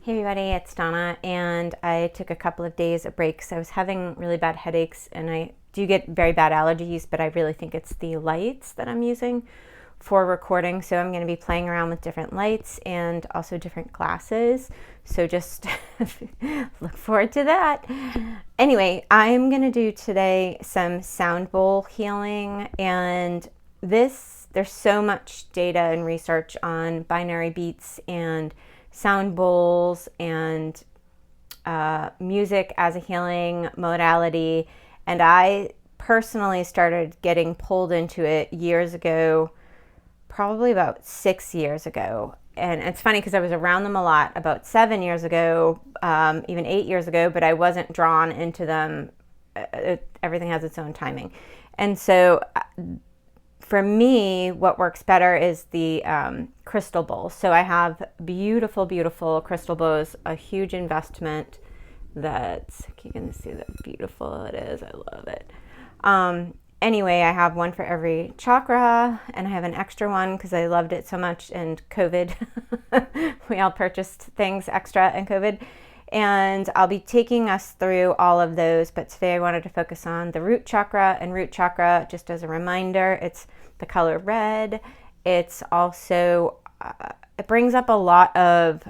Hey everybody, it's Donna, and I took a couple of days of breaks. I was having really bad headaches, and I do get very bad allergies, but I really think it's the lights that I'm using for recording. So I'm going to be playing around with different lights and also different glasses. So just look forward to that. Anyway, I'm going to do today some sound bowl healing, and there's so much data and research on binary beats and sound bowls and music as a healing modality. And I personally started getting pulled into it years ago, probably about 6 years ago. And it's funny because I was around them a lot about 7 years ago, even 8 years ago, but I wasn't drawn into them. Everything has its own timing. And so for me, what works better is the crystal bowl. So I have beautiful, beautiful crystal bowls, a huge investment. That's, you can see how beautiful it is. I love it. Anyway, I have one for every chakra, and I have an extra one because I loved it so much in COVID. We all purchased things extra in COVID. And I'll be taking us through all of those, but today I wanted to focus on the root chakra. And root chakra, just as a reminder, it's the color red. It's also, it brings up a lot of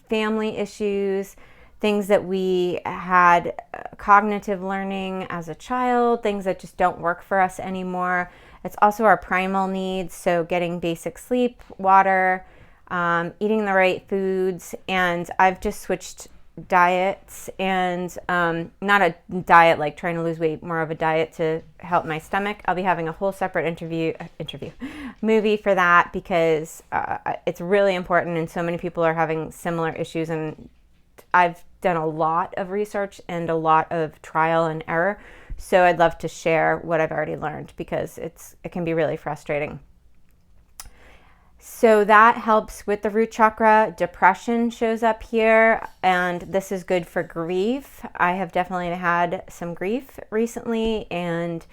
family issues, things that we had cognitive learning as a child, things that just don't work for us anymore. It's also our primal needs, so getting basic sleep, water, eating the right foods, and I've just switched diets, and not a diet like trying to lose weight, more of a diet to help my stomach. I'll be having a whole separate movie for that because it's really important, and so many people are having similar issues, and I've done a lot of research and a lot of trial and error, so I'd love to share what I've already learned because it can be really frustrating. So that helps with the root chakra. Depression shows up here, and this is good for grief. I have definitely had some grief recently, and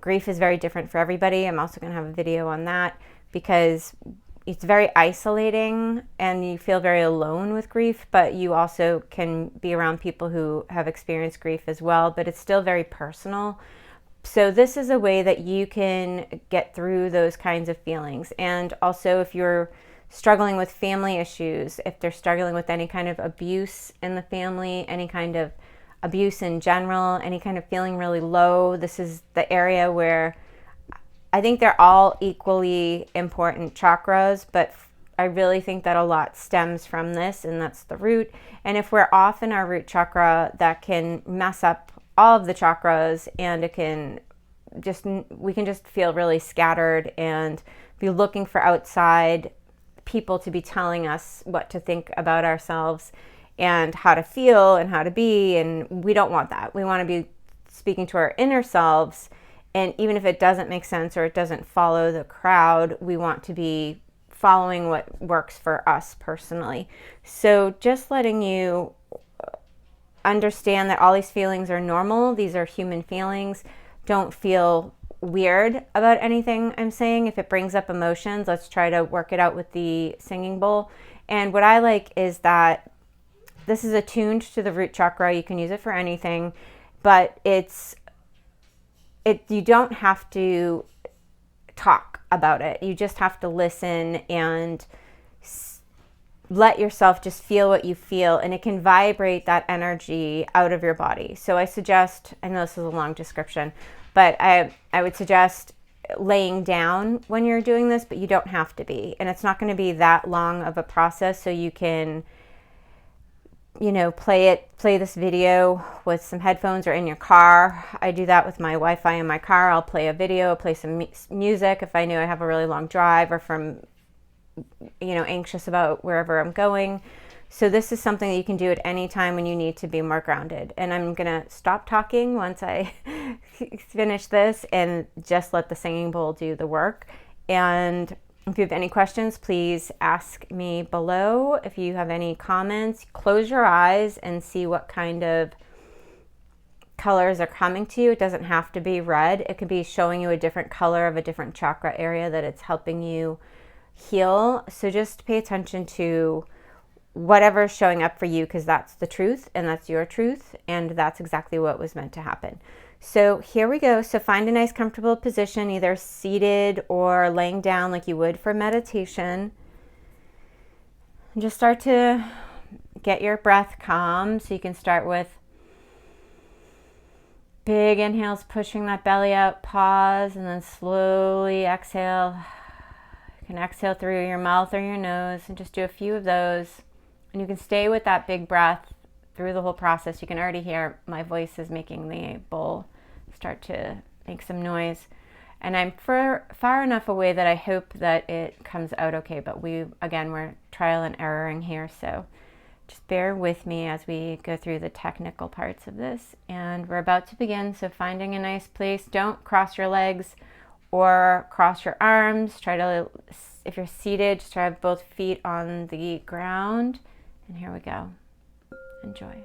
grief is very different for everybody. I'm also going to have a video on that because it's very isolating and you feel very alone with grief, but you also can be around people who have experienced grief as well, but it's still very personal. So this is a way that you can get through those kinds of feelings. And also if you're struggling with family issues, if they're struggling with any kind of abuse in the family, any kind of abuse in general, any kind of feeling really low, this is the area where I think they're all equally important chakras, but I really think that a lot stems from this, and that's the root. And if we're off in our root chakra, that can mess up all of the chakras, and we can just feel really scattered and be looking for outside people to be telling us what to think about ourselves and how to feel and how to be, and we don't want that. We want to be speaking to our inner selves, and even if it doesn't make sense or it doesn't follow the crowd, we want to be following what works for us personally. So just letting you understand that all these feelings are normal. These are human feelings. Don't feel weird about anything I'm saying. If it brings up emotions, let's try to work it out with the singing bowl. And what I like is that this is attuned to the root chakra. You can use it for anything, but you don't have to talk about it. You just have to listen and let yourself just feel what you feel, and it can vibrate that energy out of your body. So I suggest, I know this is a long description, but I would suggest laying down when you're doing this, but you don't have to be. And it's not going to be that long of a process, so you can, play this video with some headphones or in your car. I do that with my Wi-Fi in my car. I'll play a video, play some music if I know I have a really long drive or from anxious about wherever I'm going. So this is something that you can do at any time when you need to be more grounded. And I'm going to stop talking once I finish this and just let the singing bowl do the work. And if you have any questions, please ask me below. If you have any comments, close your eyes and see what kind of colors are coming to you. It doesn't have to be red. It could be showing you a different color of a different chakra area that it's helping you heal. So just pay attention to whatever's showing up for you, because that's the truth and that's your truth, and that's exactly what was meant to happen. So here we go. So find a nice comfortable position, either seated or laying down like you would for meditation. And just start to get your breath calm. So you can start with big inhales, pushing that belly out, pause, and then slowly exhale. You can exhale through your mouth or your nose and just do a few of those. And you can stay with that big breath through the whole process. You can already hear my voice is making the bowl start to make some noise. And I'm far enough away that I hope that it comes out okay. But we're trial and erroring here. So just bear with me as we go through the technical parts of this. And we're about to begin. So finding a nice place. Don't cross your legs or cross your arms. Try to, if you're seated, just try to have both feet on the ground. And here we go. Enjoy.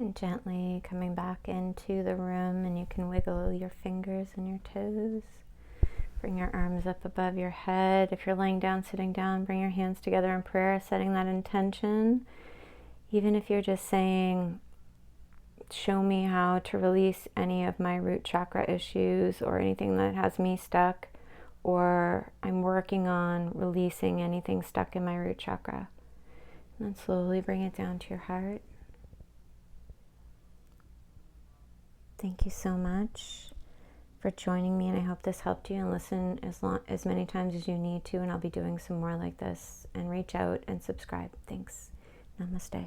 And gently coming back into the room, and you can wiggle your fingers and your toes. Bring your arms up above your head. If you're laying down, sitting down, bring your hands together in prayer, setting that intention. Even if you're just saying, show me how to release any of my root chakra issues or anything that has me stuck, or I'm working on releasing anything stuck in my root chakra. And then slowly bring it down to your heart. Thank you so much for joining me, and I hope this helped you. And listen as many times as you need to, and I'll be doing some more like this. And reach out and subscribe. Thanks. Namaste.